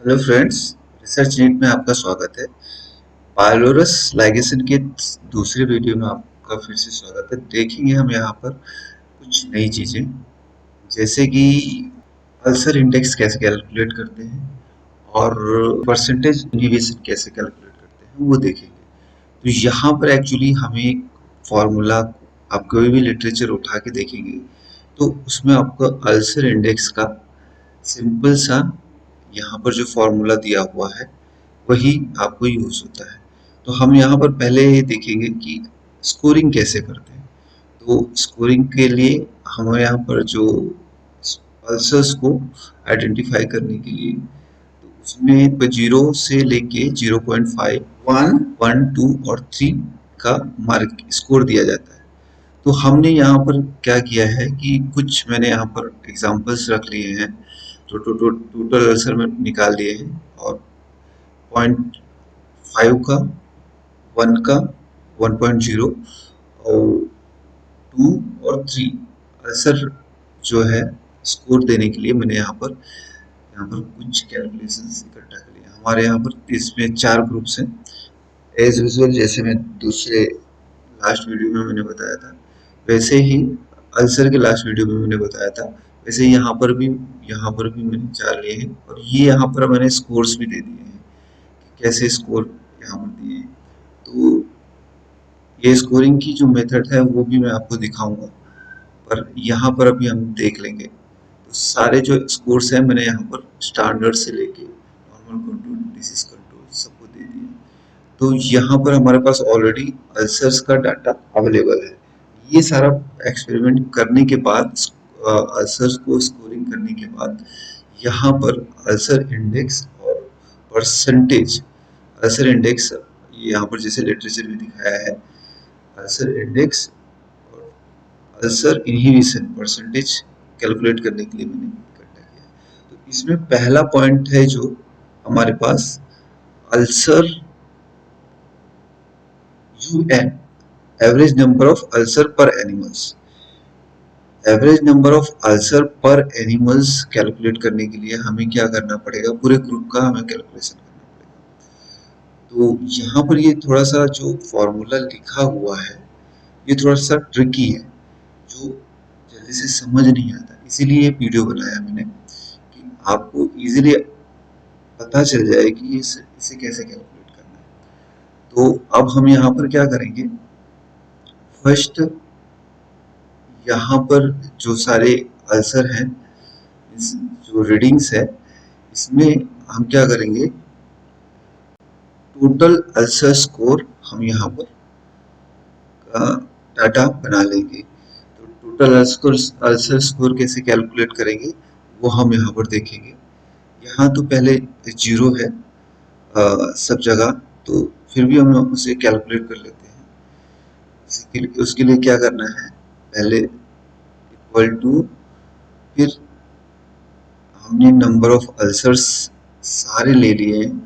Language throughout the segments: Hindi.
हेलो फ्रेंड्स, रिसर्च नीट में आपका स्वागत है। पाइलोरस लाइगेशन के दूसरे वीडियो में आपका फिर से स्वागत है। देखेंगे हम यहाँ पर कुछ नई चीज़ें, जैसे कि अल्सर इंडेक्स कैसे कैलकुलेट करते हैं और परसेंटेज इनहिबिशन कैसे कैलकुलेट करते हैं वो देखेंगे। तो यहाँ पर एक्चुअली हमें एक फॉर्मूला, आप कोई भी लिटरेचर उठा के देखेंगे तो उसमें आपको अल्सर इंडेक्स का सिंपल सा यहाँ पर जो फॉर्मूला दिया हुआ है वही आपको यूज होता है। तो हम यहाँ पर पहले ये देखेंगे कि स्कोरिंग कैसे करते हैं। तो स्कोरिंग के लिए हमें यहाँ पर जो पल्सर्स को आइडेंटिफाई करने के लिए, तो उसमें 0 से लेके 0.5, 1, 1, 2 और 3 का मार्क स्कोर दिया जाता है। तो हमने यहाँ पर क्या किया है कि कुछ मैंने यहाँ पर एग्जांपल्स रख लिए हैं, तो टोटल आंसर में निकाल लिए हैं। और 0.5 का, 1 का, 1.0 और 2 और 3 आंसर जो है स्कोर देने के लिए मैंने यहाँ पर कुछ कैलकुलेशंस इकट्ठा कर लिया। हमारे यहाँ पर इसमें 4 ग्रुप्स हैं एज यूजुअल, जैसे मैं दूसरे लास्ट वीडियो में मैंने बताया था, वैसे ही अल्सर के लास्ट वीडियो में मैंने बताया था, वैसे यहाँ पर भी मैंने 4 लिए हैं। और ये यहाँ पर मैंने स्कोर्स भी दे दिए हैं कि कैसे स्कोर यहाँ पर दिए हैं। तो ये स्कोरिंग की जो मेथड है वो भी मैं आपको दिखाऊंगा, पर यहाँ पर अभी हम देख लेंगे। तो सारे जो स्कोर्स हैं मैंने यहाँ पर स्टैंडर्ड से लेके नॉर्मल कंट्रोल, डिसीज कंट्रोल सबको दे दिए। तो यहाँ पर हमारे पास ऑलरेडी अल्सर्स का डाटा अवेलेबल है। ये सारा एक्सपेरिमेंट करने के बाद, अल्सर्स को स्कोरिंग करने के बाद, यहाँ पर अल्सर इंडेक्स और परसेंटेज अल्सर इंडेक्स, यहाँ पर जैसे लिटरेचर में दिखाया है, अल्सर इंडेक्स और अल्सर इनहिबिशन परसेंटेज कैलकुलेट करने के लिए मैंने इकट्ठा किया। तो इसमें पहला पॉइंट है जो हमारे पास ulcer UN, average number of ulcer per animals. Average number of ulcer per animals calculate करने के लिए हमें क्या करना पड़ेगा, पूरे ग्रुप का हमें कैलकुलेशन करना पड़ेगा। तो यहाँ पर ये थोड़ा सा जो फॉर्मूला लिखा हुआ है ये थोड़ा सा ट्रिकी है, जो जल्दी से समझ नहीं आता, इसीलिए ये वीडियो बनाया मैंने कि आपको इजीली पता चल जाए कि इसे कैसे कैलकुलेट करना है। तो अब हम यहाँ पर क्या करेंगे, फर्स्ट यहाँ पर जो सारे अल्सर हैं, जो रीडिंग्स है, इसमें हम क्या करेंगे, टोटल अल्सर स्कोर हम यहाँ पर डाटा बना लेंगे। तो टोटल अल्सर स्कोर कैसे कैलकुलेट करेंगे वो हम यहाँ पर देखेंगे। यहाँ तो पहले 0 है सब जगह, तो फिर भी हम उसे कैलकुलेट कर लेते हैं। उसके लिए क्या करना है, पहले इक्वल टू, फिर हमने नंबर ऑफ अल्सर्स सारे ले लिए हैं,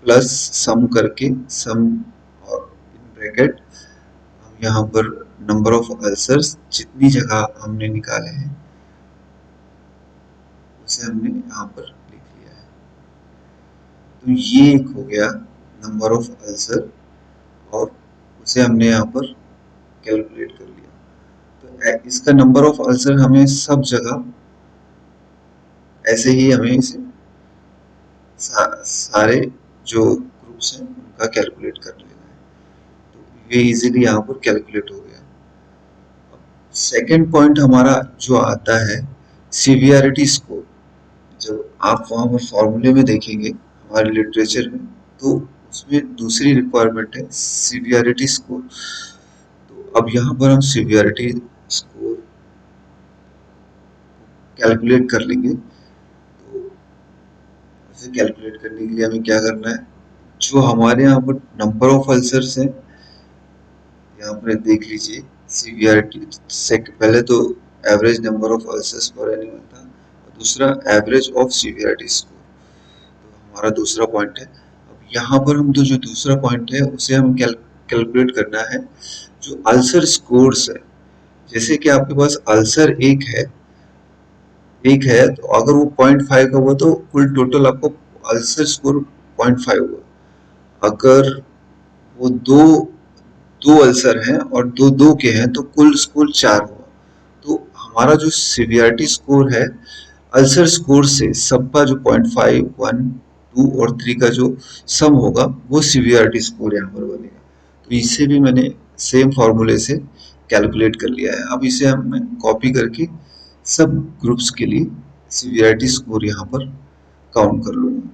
प्लस सम करके, सम और इन ब्रैकेट हम यहाँ पर नंबर ऑफ अल्सर्स जितनी जगह हमने निकाले हैं उसे हमने यहाँ पर लिख लिया है। तो ये एक हो गया नंबर ऑफ अल्सर, और उसे हमने यहाँ पर कैलकुलेट कर लिया। तो इसका नंबर ऑफ अल्सर हमें सब जगह ऐसे ही हमें इसे सारे जो ग्रुप्स हैं उनका कैलकुलेट कर लेना है। तो ये इजीली यहाँ पर कैलकुलेट हो गया। सेकेंड पॉइंट हमारा जो आता है, सीवियरिटी स्कोर। जब आप वहाँ पर फॉर्मूले में देखेंगे हमारे लिटरेचर में, तो उसमें दूसरी रिक्वायरमेंट है सीवियरिटी स्कोर। तो अब यहाँ पर हम सीवियरिटी स्कोर कैलकुलेट कर लेंगे। तो उसे कैलकुलेट करने के लिए हमें क्या करना है, जो हमारे यहाँ पर नंबर ऑफ अल्सर्स हैं, यहाँ पर देख लीजिए सीवियरिटी, पहले तो एवरेज नंबर ऑफ अल्सर्स पर एनिमल था, और दूसरा एवरेज ऑफ सीवियरिटी स्कोर। तो हमारा दूसरा पॉइंट है। अब यहाँ पर हम जो दूसरा पॉइंट है उसे हम कैलकुलेट करना है, जो अल्सर स्कोर्स है। जैसे कि आपके पास अल्सर एक है, तो अगर वो 0.5 का हुआ तो कुल टोटल आपको अल्सर स्कोर 0.5 हुआ। अगर वो दो दो अल्सर हैं और दो दो के हैं तो कुल स्कोर 4 हुआ। तो हमारा जो सिवियरिटी स्कोर है अल्सर स्कोर से सबका जो 0.5, 1, 2 और 3 का जो सम होगा वो सिवियरिटी स्कोर यहाँ पर बनेगा। तो इसे भी मैंने सेम फॉर्मूले से कैलकुलेट कर लिया है। अब इसे हम मैं कॉपी करके सब ग्रुप्स के लिए सिवियरिटी स्कोर यहाँ पर काउंट कर लूँगा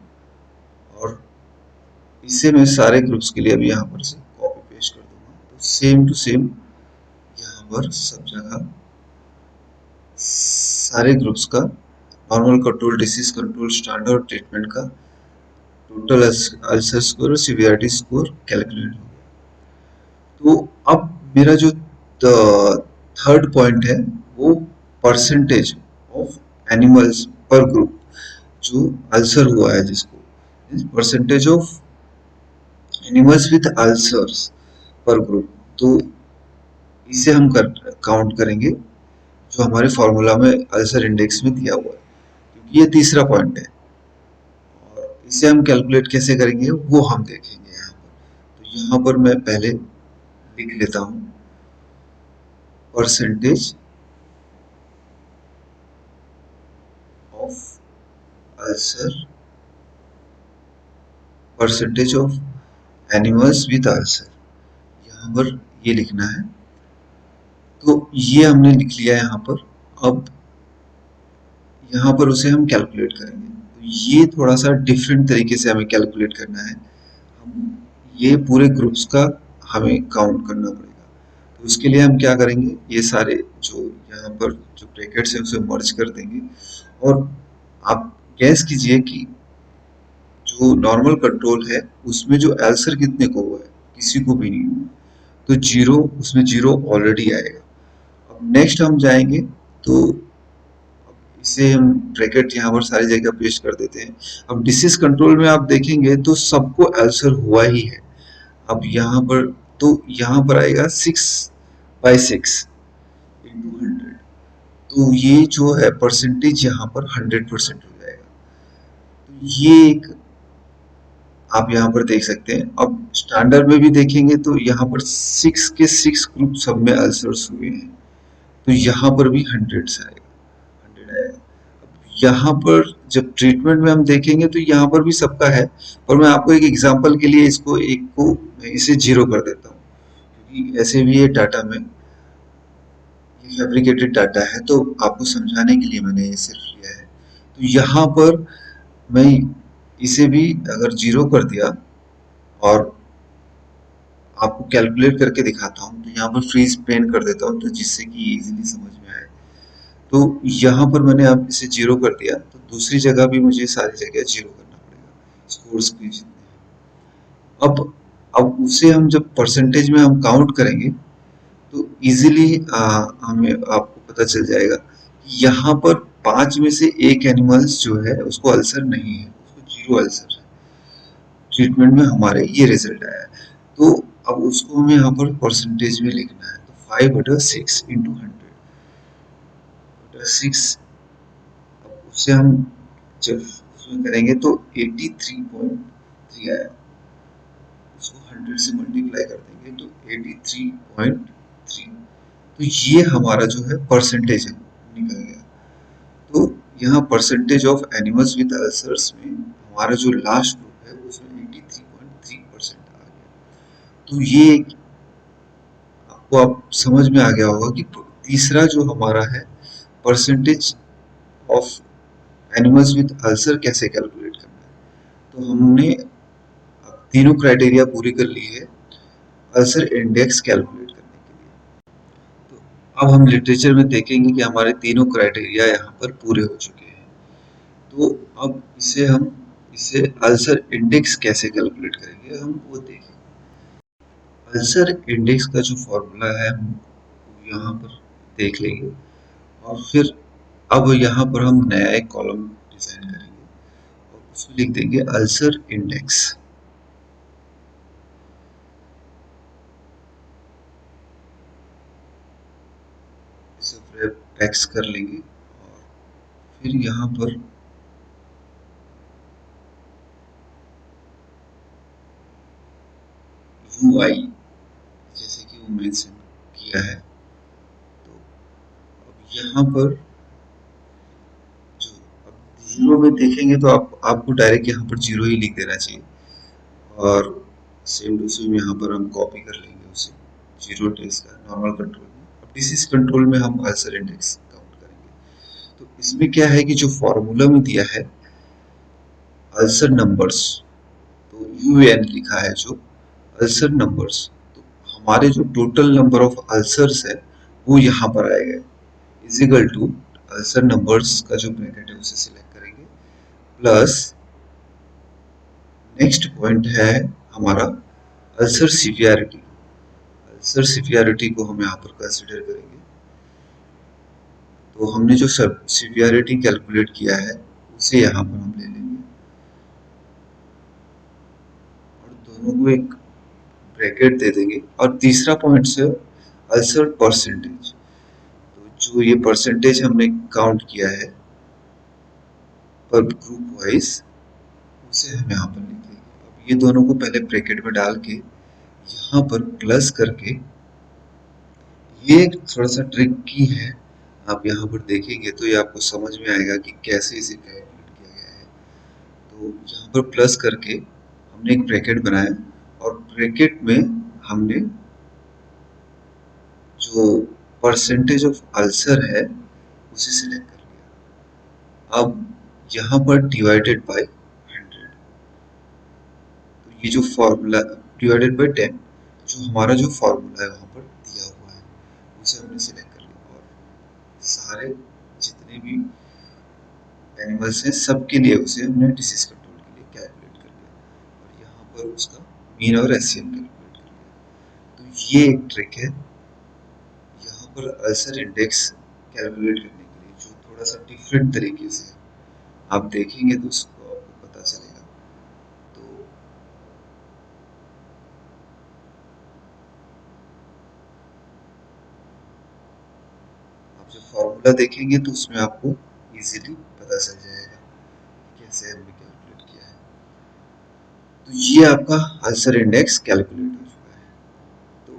और इसे मैं सारे ग्रुप्स के लिए अभी यहाँ पर से कॉपी पेस्ट कर दूंगा। तो सेम टू सेम यहाँ पर सब जगह सारे ग्रुप्स का normal control, disease control, standard treatment का टोटल अल्सर स्कोर और सीवियरिटी स्कोर कैलकुलेट हो गया। तो अब मेरा जो थर्ड पॉइंट है वो परसेंटेज ऑफ एनिमल्स पर ग्रुप जो अल्सर हुआ है जिसको percentage of animals with ulcers पर ग्रुप। तो इसे हम काउंट करेंगे जो हमारे फॉर्मूला में अल्सर इंडेक्स में दिया हुआ है, क्योंकि ये तीसरा पॉइंट है और इसे हम कैलकुलेट कैसे करेंगे वो हम देखेंगे यहाँ पर। तो यहाँ पर मैं पहले लिख लेता हूँ percentage of ulcer, percentage of animals with ulcer, यहाँ पर ये लिखना है। तो ये हमने लिख लिया यहाँ पर। अब यहाँ पर उसे हम कैलकुलेट करेंगे। तो ये थोड़ा सा डिफरेंट तरीके से हमें कैलकुलेट करना है। हम ये पूरे ग्रुप्स का हमें काउंट करना पड़ेगा। तो उसके लिए हम क्या करेंगे, ये सारे जो यहाँ पर जो ब्रैकेट्स है उसे मर्ज कर देंगे और आप गैस कीजिए कि जो नॉर्मल कंट्रोल है उसमें जो एल्सर कितने को हुआ है, किसी को भी नहीं हुआ। तो जीरो, उसमें जीरो ऑलरेडी आएगा। अब नेक्स्ट हम जाएंगे तो इसे हम ब्रैकेट यहाँ पर सारी जगह पेस्ट कर देते हैं। अब डिसीज कंट्रोल में आप देखेंगे तो सबको अल्सर हुआ ही है। अब यहाँ पर तो यहाँ पर आएगा 6/6 इंटू 100। तो ये जो है परसेंटेज यहाँ पर 100% हो जाएगा। तो ये एक आप यहाँ पर देख सकते हैं। अब स्टैंडर्ड में भी देखेंगे तो यहाँ पर 6 के 6 ग्रुप सब में अल्सर्स हुए हैं। तो यहाँ पर भी 100 से आएगा, 100 आएगा। यहाँ पर जब ट्रीटमेंट में हम देखेंगे तो यहाँ पर भी सबका है, पर मैं आपको एक एग्जांपल के लिए इसको एक को इसे जीरो कर देता हूँ, क्योंकि ऐसे भी ये डाटा में ये फैब्रिकेटेड डाटा है तो आपको समझाने के लिए मैंने ये सिर्फ लिया है। तो यहाँ पर मैं इसे भी अगर जीरो कर दिया और आपको कैलकुलेट करके दिखाता हूँ, तो यहाँ पर फ्रीज पेन कर देता हूँ तो जिससे कि इजीली समझ में आए। तो यहाँ पर मैंने अब इसे जीरो कर दिया तो दूसरी जगह भी मुझे सारी जगह जीरो करना पड़ेगा स्कोर्स के जितने। अब उसे हम जब परसेंटेज में हम काउंट करेंगे तो इजीली हमें आपको पता चल जाएगा कि यहाँ पर 5 में से एक एनिमल्स जो है उसको अल्सर नहीं है, उसको जीरो अल्सर है। ट्रीटमेंट में हमारे ये रिजल्ट आया है। तो अब उसको हमें यहाँ पर परसेंटेज में लिखना है। तो 5/6 इंटू 100/6। अब उससे हम जब उसमें करेंगे तो 83.3 आया। उसको 100 से मल्टीप्लाई कर देंगे तो 83.3। तो ये हमारा जो है परसेंटेज है निकल गया। तो यहाँ percentage of animals with ulcers में हमारा जो लास्ट ग्रुप है उसमें 83.3% आ गया। तो ये आपको आप समझ में आ गया होगा कि तीसरा जो हमारा है percentage of animals with ulcer कैसे कैलकुलेट करना है। तो हमने तीनों क्राइटेरिया पूरी कर ली है अल्सर इंडेक्स कैलकुलेट करने के लिए। तो अब हम लिटरेचर में देखेंगे कि हमारे तीनों क्राइटेरिया यहाँ पर पूरे हो चुके हैं। तो अब इसे अल्सर इंडेक्स कैसे कैलकुलेट करेंगे हम वो देखेंगे। अल्सर इंडेक्स का जो फॉर्मूला है हम यहाँ पर देख लेंगे और फिर अब यहाँ पर हम नया एक कॉलम डिजाइन करेंगे और उसमें लिख देंगे अल्सर इंडेक्स। इसे टेक्स्ट कर लेंगे और फिर यहाँ पर UI जैसे कि वो मेंशन किया है। तो अब यहाँ पर जो अब जीरो में देखेंगे तो आपको डायरेक्ट यहाँ पर जीरो ही लिख देना चाहिए, और सेम टू सेम यहाँ पर हम कॉपी कर लेंगे उसे जीरो डेज का नॉर्मल कंट्रोल में। अब डिसीज कंट्रोल में हम अल्सर इंडेक्स काउंट करेंगे। तो इसमें क्या है कि जो फॉर्मूला में दिया है अल्सर नंबर्स, तो UN लिखा है जो अल्सर नंबर्स, तो हमारे जो टोटल नंबर ऑफ अल्सर्स है वो यहाँ पर आएगा, इज इक्वल टू अल्सर नंबर्स का जो ब्रैकेट है उसे सिलेक्ट करेंगे, प्लस नेक्स्ट पॉइंट है हमारा अल्सर सिवियरिटी। अल्सर सिवियरिटी को हम यहाँ पर कंसिडर करेंगे। तो हमने जो सब सिवियरिटी कैलकुलेट किया है उसे यहाँ पर हम ले लेंगे और दोनों को एक ब्रैकेट दे देंगे। और तीसरा पॉइंट से अल्सर परसेंटेज, तो जो ये परसेंटेज हमने काउंट किया है पर ग्रुप वाइज उसे हम यहाँ पर लिख देंगे। अब ये दोनों को पहले ब्रैकेट में डाल के यहाँ पर प्लस करके, ये एक थोड़ा सा ट्रिकी है, आप यहाँ पर देखेंगे तो ये आपको समझ में आएगा कि कैसे इसे कैलकुलेट किया गया है। तो यहाँ पर प्लस करके हमने एक ब्रैकेट बनाया और ब्रैकेट में हमने जो परसेंटेज ऑफ अल्सर है उसे सिलेक्ट कर लिया। अब यहाँ पर डिवाइडेड बाय 100, तो ये जो फॉर्मूला डिवाइडेड बाय 10, जो हमारा जो फॉर्मूला है वहाँ पर दिया हुआ है उसे हमने सिलेक्ट कर लिया। और सारे जितने भी एनिमल्स हैं सबके लिए उसे हमने डिसीज कंट्रोल के लिए कैलकुलेट कर लिया और यहाँ पर उसका मीन और एचसीएम कैलकुलेट कर लिया। तो ये एक ट्रिक है यहाँ पर अल्सर इंडेक्स कैलकुलेट करने के लिए, जो थोड़ा सा डिफरेंट तरीके से है। आप देखेंगे तो उसको आपको पता चलेगा। तो आप जब फॉर्मूला देखेंगे तो उसमें आपको इजीली पता चल जाएगा कैसे हमने कैलकुलेट किया है। तो ये आपका अल्सर इंडेक्स कैलकुलेट हो चुका है। तो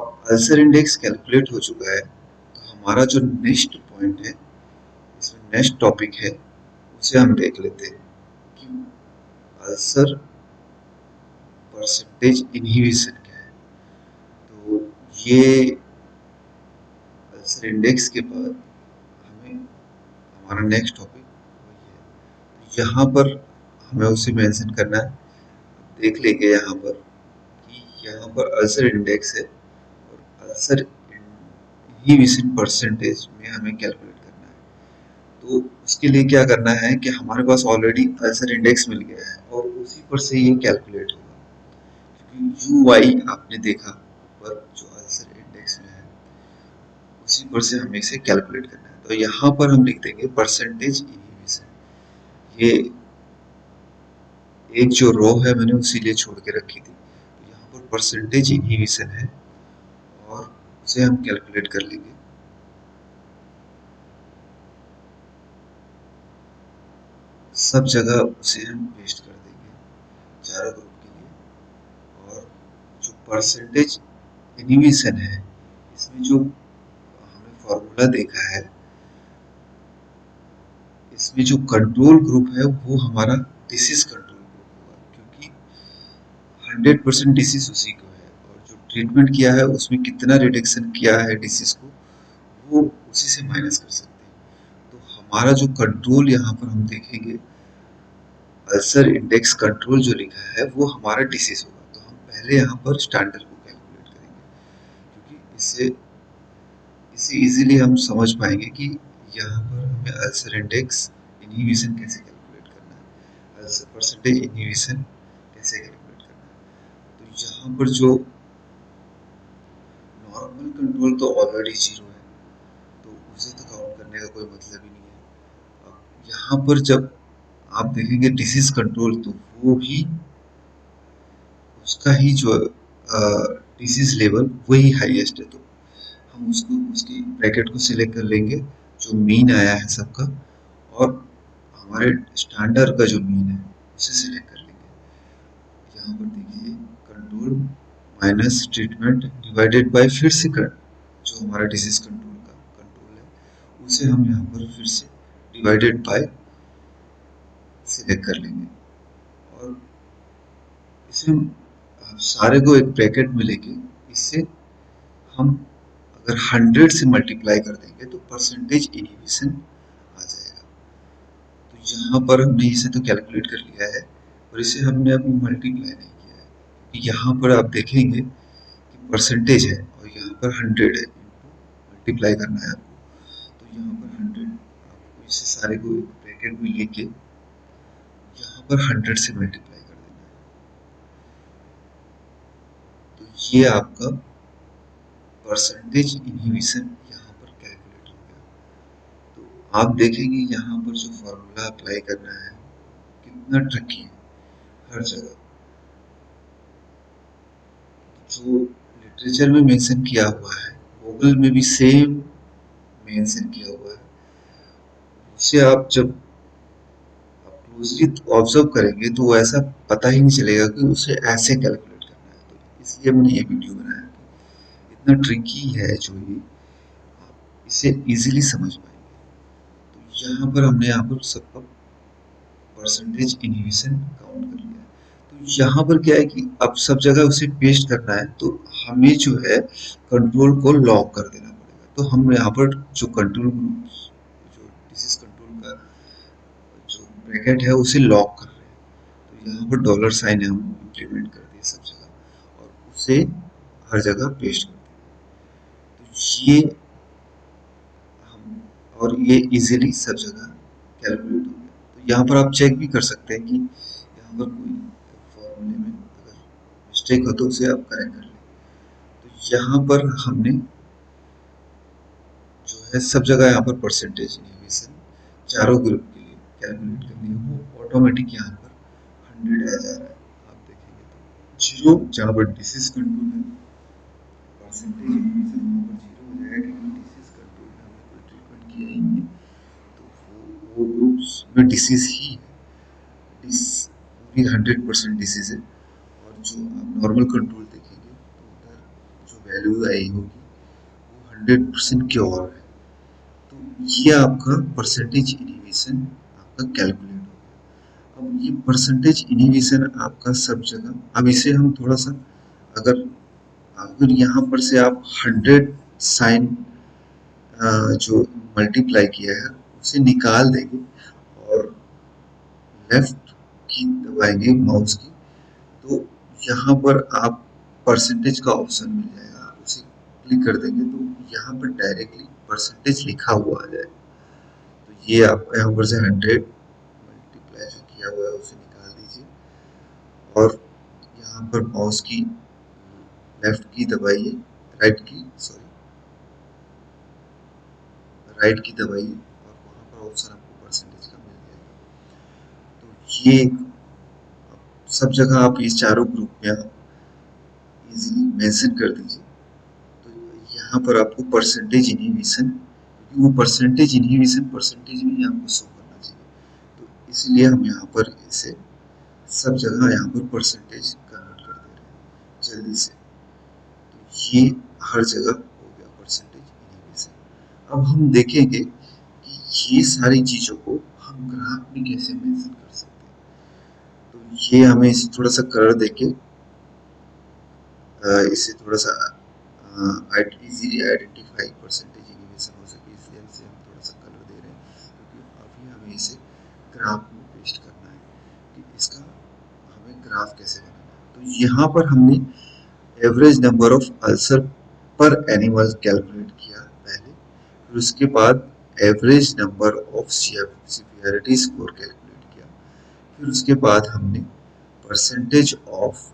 अब अल्सर इंडेक्स कैलकुलेट हो चुका है, तो हमारा जो नेक्स्ट पॉइंट है, इसमें नेक्स्ट टॉपिक है, उसे हम देख लेते हैं कि अल्सर परसेंटेज इनहिबिशन क्या है। तो ये अल्सर इंडेक्स के बाद हमें हमारा नेक्स्ट टॉपिक वही है। यहाँ पर हमें उसे मेंशन करना है। देख लेंगे यहाँ पर कि यहाँ पर अल्सर इंडेक्स है और अल्सर इनहिबिशन परसेंटेज में हमें कैलकुलेट करना है। तो उसके लिए क्या करना है कि हमारे पास ऑलरेडी अल्सर इंडेक्स मिल गया है और उसी पर से ये कैलकुलेट होगा, क्योंकि UI आपने देखा पर जो अल्सर इंडेक्स में है उसी पर से हमें इसे कैलकुलेट करना है। तो यहाँ पर हम लिख देंगे परसेंटेज इनहिबिशन। ये एक जो रो है मैंने उसी लिए छोड़ के रखी थी, तो यहाँ पर परसेंटेज इनहिबिशन है और उसे हम कैलकुलेट कर लेंगे। सब जगह उसे हम पेस्ट कर देंगे चारों ग्रुप के लिए। और जो परसेंटेज इनहिबिशन है इसमें जो हमने फॉर्मूला देखा है, इसमें जो कंट्रोल ग्रुप है वो हमारा डिसीज कंट्रोल ग्रुप होगा, क्योंकि 100% डिसीज उसी को है और जो ट्रीटमेंट किया है उसमें कितना रिडक्शन किया है डिसीज को वो उसी से माइनस कर सकते हैं। तो हमारा जो कंट्रोल यहाँ पर हम देखेंगे अल्सर इंडेक्स कंट्रोल जो लिखा है वो हमारा डिसीज होगा। तो हम पहले यहाँ पर स्टैंडर्ड को कैलकुलेट करेंगे, क्योंकि इससे इसे इजीली हम समझ पाएंगे कि यहाँ पर हमें अल्सर इंडेक्स इनहिबिशन कैसे कैलकुलेट करना है, अल्सर परसेंटेज इनहिबिशन कैसे कैलकुलेट करना है। तो यहाँ पर जो नॉर्मल कंट्रोल तो ऑलरेडी जीरो है, तो उसे तो काउंट करने का कोई मतलब ही नहीं है। अब यहाँ पर जब आप देखेंगे डिसीज कंट्रोल, तो वो भी उसका ही जो डिसीज लेवल वही हाईएस्ट है, तो हम उसको उसकी ब्रैकेट को सिलेक्ट कर लेंगे जो मीन आया है सबका, और हमारे स्टैंडर्ड का जो मीन है उसे सिलेक्ट कर लेंगे। यहाँ पर देखिए control minus treatment divided by फिर से कर जो हमारा डिसीज कंट्रोल है उसे हम यहाँ पर फिर से डिवाइडेड बाय सिलेक्ट कर लेंगे और इसे हम सारे को एक ब्रैकेट में लेके इससे हम अगर 100 से मल्टीप्लाई कर देंगे तो परसेंटेज इनहिबिशन आ जाएगा। तो यहाँ पर हमने इसे तो कैलकुलेट कर लिया है और इसे हमने अभी मल्टीप्लाई नहीं किया है क्योंकि यहाँ पर आप देखेंगे कि परसेंटेज है और यहाँ पर 100 है, मल्टीप्लाई करना है आपको। तो यहाँ पर 100 आपको इसे सारे को एक ब्रैकेट में लेके यहाँ पर 100 से मल्टीप्लाई कर देना है। तो ये आपका परसेंटेज इनहिबिशन यहाँ पर कैलकुलेट हो गया। तो आप देखेंगे यहाँ पर जो फॉर्मूला अप्लाई करना है कितना ट्रिकी है हर जगह। जो लिटरेचर में मेंशन किया हुआ है गूगल में भी सेम मेंशन किया हुआ है। उसे आप जब क्लोजली ऑब्जर्व करेंगे तो ऐसा पता ही नहीं चलेगा कि उसे ऐसे कैलकुलेट करना है। तो इसलिए मैंने ये वीडियो बनाया। इतना ट्रिकी है जो ये आप इसे इजीली समझ पाएंगे। तो यहाँ पर हमने यहाँ पर सबका परसेंटेज इनहिबिशन काउंट कर लिया है। तो यहाँ पर क्या है कि अब सब जगह उसे पेस्ट करना है तो हमें जो है कंट्रोल को लॉक कर देना पड़ेगा। तो हम यहाँ पर जो कंट्रोल जो डिसीज कंट्रोल का जो ब्रैकेट है उसे लॉक कर रहे हैं। तो यहाँ पर डॉलर साइन है हम इम्प्लीमेंट कर दिए सब जगह और उसे हर जगह पेस्ट कर दिया। तो ये हम और ये इजीली सब जगह कैलकुलेट हो गया। तो यहाँ पर आप चेक भी कर सकते हैं कि यहाँ पर कोई फॉर्मूले में अगर मिस्टेक हो तो उसे आप करेक्ट कर लें। तो यहाँ पर हमने जो है सब जगह यहाँ पर परसेंटेज इनहिबिशन चारों ग्रुप के लिए कैलकुलेट करनी है वो ऑटोमेटिक यहाँ पर 100 आ जा रहा है। आप देखेंगे तो जीरो जहाँ पर डिसीज कंट्रोल है परसेंटेज इनहिबिशन वहाँ पर जीरो हो जाएगा क्योंकि डिसीज कंट्रोल में हमने कोई ट्रीटमेंट किया ही नहीं है। तो वो ग्रुप्स में डिसीज ही है, पूरी 100% डिसीज है। और जो आप नॉर्मल कंट्रोल देखेंगे तो उधर जो वैल्यू आई होगी वो 100% क्योर है। तो ये आपका परसेंटेज इनहिबिशन आपका कैलकुलेट हो गया। अब ये परसेंटेज इनहिबिशन आपका सब जगह अब इसे हम थोड़ा सा अगर अगर यहाँ पर से आप 100 साइन जो मल्टीप्लाई किया है उसे निकाल देंगे और लेफ्ट की दबाएंगे माउस की तो यहाँ पर आप परसेंटेज का ऑप्शन मिल जाएगा। आप उसे क्लिक कर देंगे तो यहाँ पर डायरेक्टली परसेंटेज लिखा हुआ आ जाएगा। तो ये आप यहाँ पर से 100 मल्टीप्लाई जो किया हुआ है उसे निकाल दीजिए और यहाँ पर माउस की लेफ्ट की दबाइए राइट की दबाइए और वहाँ पर ऑप्शन आपको परसेंटेज का मिल जाएगा। तो ये सब जगह आप इस चारों ग्रुप में इजीली मेंशन कर दीजिए। तो यहाँ पर आपको परसेंटेज इनहिबिशन क्योंकि वो परसेंटेज में ही आपको शो करना चाहिए। तो इसलिए हम यहाँ पर इसे सब जगह यहाँ पर परसेंटेज कन्वर्ट कर दे रहे हैं जल्दी से। तो ये हर जगह हो गया परसेंटेज इनहिबिशन। अब हम देखेंगे कि ये सारी चीज़ों को हम ग्राफ में कैसे मेंशन कर सकते हैं। तो ये हमें इसे थोड़ा सा कलर देके इसे थोड़ा सा इजीली आइडेंटिफाई परसेंटेज इनहिबिशन हो सके इसलिए इसे हम थोड़ा सा कलर दे रहे हैं क्योंकि अभी हमें इसे ग्राफ में पेस्ट करना है कि इसका हमें ग्राफ कैसे बनाना है। तो यहाँ पर हमने एवरेज नंबर ऑफ अल्सर पर एनिमल कैलकुलेट किया पहले, फिर उसके बाद average number of severity score calculate किया, फिर उसके बाद हमने percentage of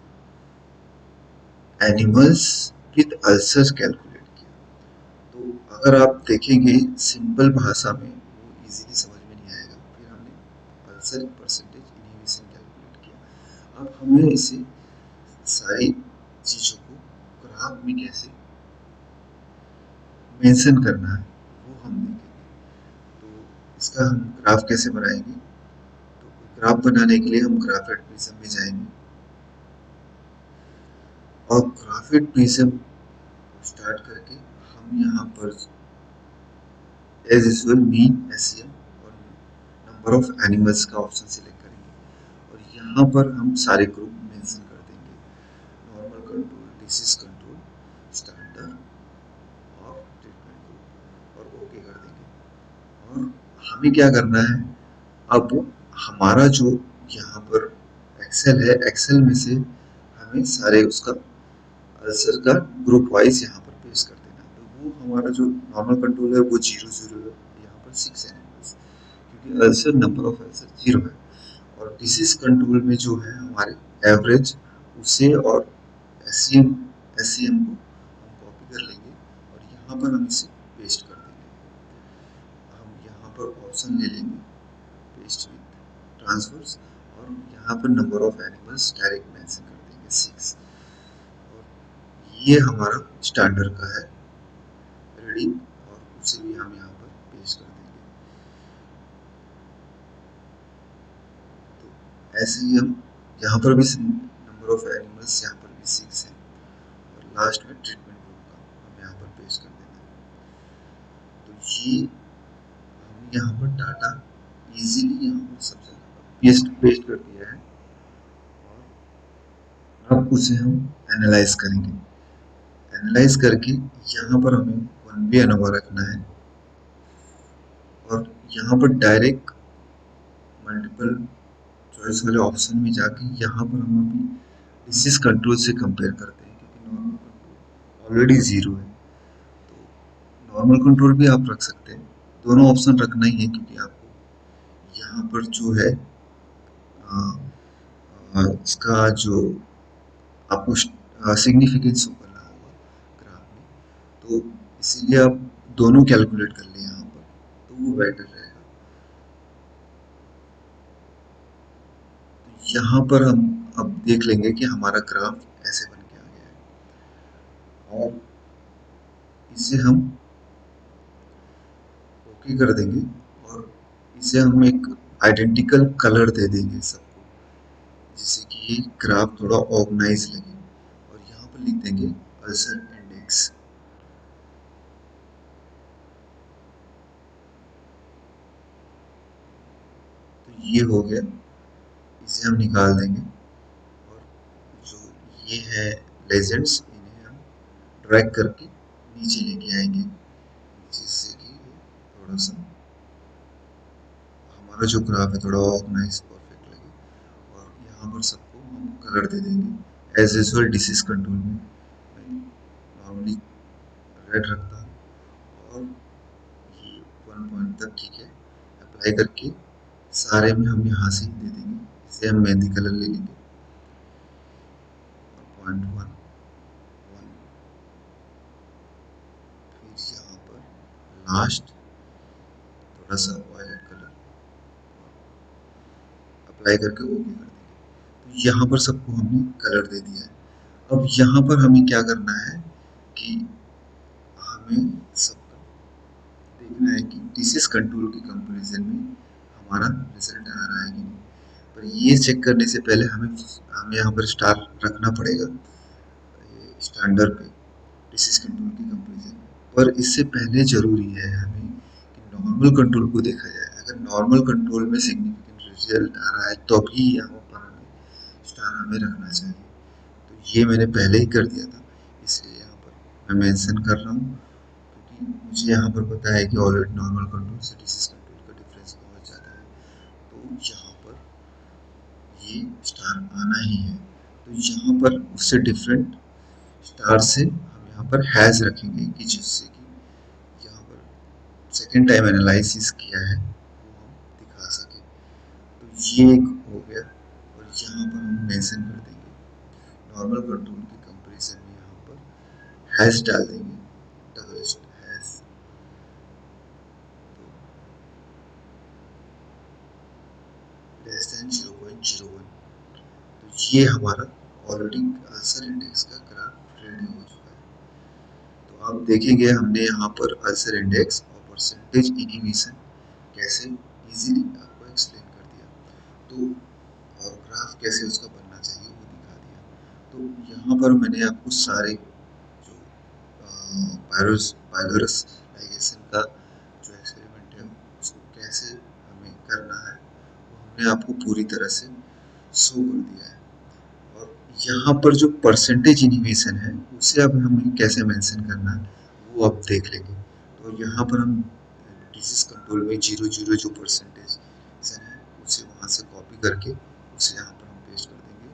animals with ulcer calculate किया। तो अगर आप देखेंगे सिंपल भाषा में वो इजीली समझ में नहीं आएगा। फिर हमने अल्सर परसेंटेज इनहिबिशन कैलकुलेट किया। अब हमें इसे सारी चीज़ों को ग्राफ में कैसे मेंशन करना है वो हम देखेंगे। तो इसका हम ग्राफ कैसे बनाएंगे। तो ग्राफ बनाने के लिए हम ग्राफ एडमिशन में जाएंगे और ग्राफिक में से स्टार्ट करके हम यहाँ पर एज यूजुअल मीन एसईएम और नंबर ऑफ एनिमल्स का ऑप्शन सिलेक्ट करेंगे और यहाँ पर हम सारे ग्रुप मेंशन कर देंगे, normal control, disease control, standard और ट्रीटमेंट ग्रुप, और ओके कर देंगे। और हमें क्या करना है, अब हमारा जो यहाँ पर एक्सेल है, एक्सेल में से हमें सारे उसका अल्सर का ग्रुप वाइज यहाँ पर पेस्ट कर देना है। तो वो हमारा जो नॉर्मल कंट्रोल है वो 0 0 है, यहाँ पर 6 एनिमल्स, क्योंकि अल्सर नंबर ऑफ अल्सर 0 है। और डिसीज कंट्रोल में जो है हमारे एवरेज, उसे और एसईएम एसईएम को हम कॉपी कर लेंगे और यहाँ पर हम इसे पेस्ट कर देंगे। हम यहाँ पर ऑप्शन ले लेंगे पेस्ट विद ट्रांसफर्स और यहाँ पर number of animals direct mention कर देंगे 6। और ये हमारा स्टैंडर्ड का है रेडी, और उसे भी हम यहाँ पर पेस्ट कर देंगे। तो ऐसे ही हम यहाँ पर भी नंबर ऑफ एनिमल्स यहाँ पर भी 6 है और लास्ट में ट्रीटमेंट ग्रुप का हम यहाँ पर पेस्ट कर देना है। तो ये हम यहाँ पर डाटा इजीली यहाँ पर सब जगह पेस्ट पेस्ट कर दिया है और अब उसे हम एनालाइज करेंगे। एनालाइज करके यहाँ पर हमें 1B अनोवा रखना है और यहाँ पर डायरेक्ट मल्टीपल चॉइस वाले ऑप्शन में जाके यहाँ पर हम अभी डिसीज कंट्रोल से कंपेयर करते हैं, क्योंकि नॉर्मल कंट्रोल ऑलरेडी 0 है। तो नॉर्मल कंट्रोल भी आप रख सकते हैं, दोनों ऑप्शन रखना ही है, क्योंकि आपको यहाँ पर जो है इसका जो आपको सिग्निफिकेंस शो करना होगा ग्राफ में, तो इसीलिए आप दोनों कैलकुलेट कर लें यहाँ पर, तो वो बेटर रहेगा। तो यहाँ पर हम अब देख लेंगे कि हमारा ग्राफ ऐसे बन के आ गया है और इसे हम ओके कर देंगे और इसे हम एक आइडेंटिकल कलर दे देंगे सबको, जिससे कि ये ग्राफ थोड़ा ऑर्गेनाइज लगे। और यहाँ पर लिख देंगे अल्सर इंडेक्स। तो ये हो गया, इसे हम निकाल देंगे और जो ये है लेजेंड्स, इन्हें हम ड्रैग करके नीचे लेके आएंगे, जिससे कि थोड़ा सा हमारा जो ग्राफ है थोड़ा ऑर्गेनाइज परफेक्ट लगे। और यहाँ पर सबको हम कलर दे देंगे एज यूजुअल। डिसीज कंट्रोल में मैं नॉर्मली रेड रखता हूँ और ये 1 पॉइंट तक ठीक है, अप्लाई करके सारे में हम यहाँ से ही दे देंगे। इसे हम मेहंदी कलर ले लेंगे, 0.1 1, फिर यहाँ पर लास्ट थोड़ा सा वायलेट कलर अप्लाई करके ओके कर देंगे। तो यहाँ पर सबको हमने कलर दे दिया है। अब यहाँ पर हमें क्या करना है कि हमें सबका देखना है कि डिसीज कंट्रोल के कंपैरिजन में हमारा रिजल्ट आ रहा है कि नहीं। पर ये चेक करने से पहले हमें हमें यहाँ पर स्टार रखना पड़ेगा स्टैंडर्ड पे डिसीज कंट्रोल के कंपैरिजन में। पर इससे पहले जरूरी है हमें कि नॉर्मल कंट्रोल को देखा जाए। अगर नॉर्मल कंट्रोल में सिग्निफिकेंट रिजल्ट आ रहा है तो भी यहाँ पर हमें स्टार हमें रखना चाहिए। तो ये मैंने पहले ही कर दिया था, इसलिए यहाँ पर मैं मेंशन कर रहा हूँ, क्योंकि मुझे यहाँ पर पता है कि ऑलरेडी नॉर्मल कंट्रोल से डिसीज कंट्रोल का डिफरेंस बहुत ज़्यादा है। तो यहाँ पर ये स्टार आना ही है। तो यहाँ पर उससे डिफरेंट स्टार से हम यहाँ पर हैज रखेंगे, कि जिससे कि यहाँ पर सेकेंड टाइम एनालिसिस किया है वो हम दिखा सके। तो ये एक हो गया और यहाँ पर हम मेंशन कर देंगे नॉर्मल कंट्रोल के कंपैरिजन में, यहाँ पर हैश डाल देंगे, डबल हैश। Less than 0.01। तो ये हमारा ऑलरेडी अल्सर इंडेक्स का ग्राफ रेडी हो चुका है। तो आप देखेंगे हमने यहाँ पर अल्सर इंडेक्स और परसेंटेज इनिबिशन कैसे इजीली आपको एक्सप्लेन कर दिया। तो और ग्राफ कैसे उसका बनना चाहिए वो दिखा दिया। तो यहाँ पर मैंने आपको सारे जो पायलोरस लाइगेशन का जो एक्सपेरिमेंट है उसको कैसे हमें करना है वो हमने आपको पूरी तरह से शो कर दिया है। और यहाँ पर जो परसेंटेज इनहिबिशन है उसे अब हमें कैसे मेंशन करना है वो अब देख लेंगे। तो यहाँ पर हम डिजीज कंट्रोल में 0 जो परसेंटेज है उसे वहाँ से कॉपी करके उसे यहाँ पर हम पेस्ट कर देंगे।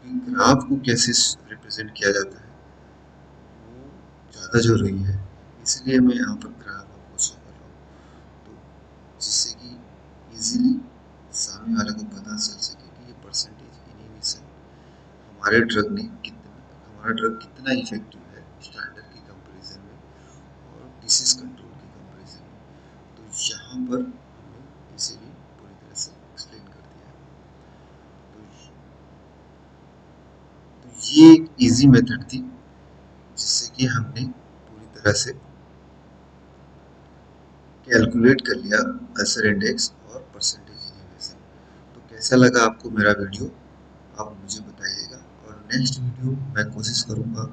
क्योंकि ग्राफ को कैसे रिप्रेजेंट किया जाता है वो ज़्यादा जरूरी है, इसलिए मैं यहाँ पर ग्राफ आपको शो कर रहा हूँ। तो जिससे कि इजीली सामने वाले को पता चल सके कि ये परसेंटेज इनहिबिशन हमारा ड्रग कितना इफेक्टिव है स्टैंडर्ड की कंपैरिजन में और डिसीज कंट्रोल की कंपैरिजन में। तो यहाँ पर हमने इसे भी पूरी तरह से एक्सप्लेन कर दिया है। तो ये एक इजी मेथड थी जिससे कि हमने पूरी तरह से कैलकुलेट कर लिया अल्सर इंडेक्स और परसेंटेज इनहिबिशन। तो कैसा लगा आपको मेरा वीडियो आप मुझे बताइएगा, और नेक्स्ट वीडियो मैं कोशिश करूँगा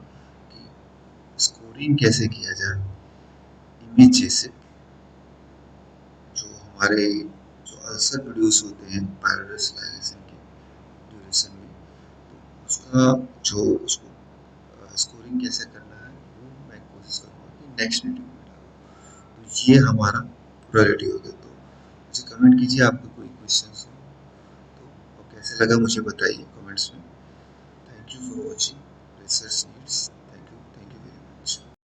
कि स्कोरिंग कैसे किया जाए इमेज से, जो हमारे जो अल्सर प्रोड्यूस होते हैं पायलोरस लाइगेशन के ड्यूरेशन में, तो उसका जो उसको स्कोरिंग कैसे करना है वो मैं कोशिश करूँगा कि नेक्स्ट वीडियो में डालूँ। तो ये हमारा पूरा रेडी हो गया। तो मुझे कमेंट कीजिए आपको कोई क्वेश्चन हो तो, और कैसे लगा मुझे बताइए कमेंट्स में। Thank you for watching research needs.